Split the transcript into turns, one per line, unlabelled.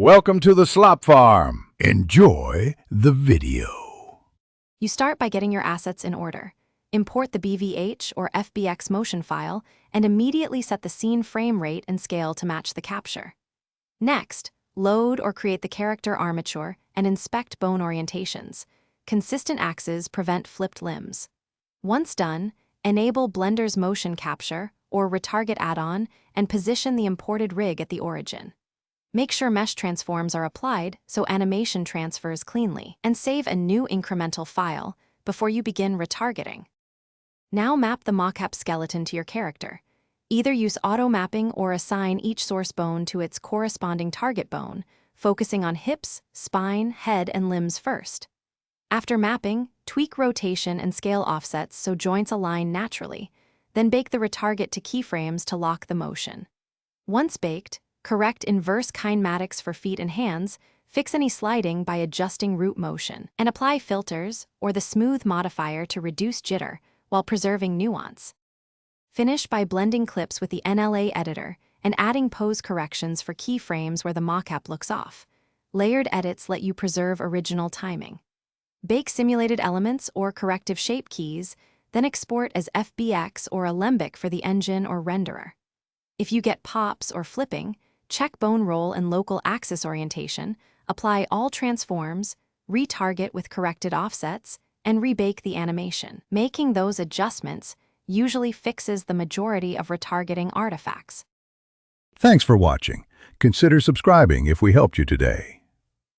Welcome to the Slop Farm. Enjoy the video.
You start by getting your assets in order. Import the BVH or FBX motion file and immediately set the scene frame rate and scale to match the capture. Next, load or create the character armature and inspect bone orientations. Consistent axes prevent flipped limbs. Once done, enable Blender's motion capture or retarget add-on and position the imported rig at the origin. Make sure mesh transforms are applied so animation transfers cleanly, and save a new incremental file before you begin retargeting. Now map the mocap skeleton to your character. Either use auto mapping or assign each source bone to its corresponding target bone, focusing on hips, spine, head, and limbs first. After mapping, tweak rotation and scale offsets so joints align naturally, then bake the retarget to keyframes to lock the motion. Once baked, correct inverse kinematics for feet and hands, fix any sliding by adjusting root motion, and apply filters or the smooth modifier to reduce jitter while preserving nuance. Finish by blending clips with the NLA editor and adding pose corrections for keyframes where the mocap looks off. Layered edits let you preserve original timing. Bake simulated elements or corrective shape keys, then export as FBX or Alembic for the engine or renderer. If you get pops or flipping, check bone roll and local axis orientation, apply all transforms, retarget with corrected offsets, and rebake the animation. Making those adjustments usually fixes the majority of retargeting artifacts.
Thanks for watching. Consider subscribing if we helped you today.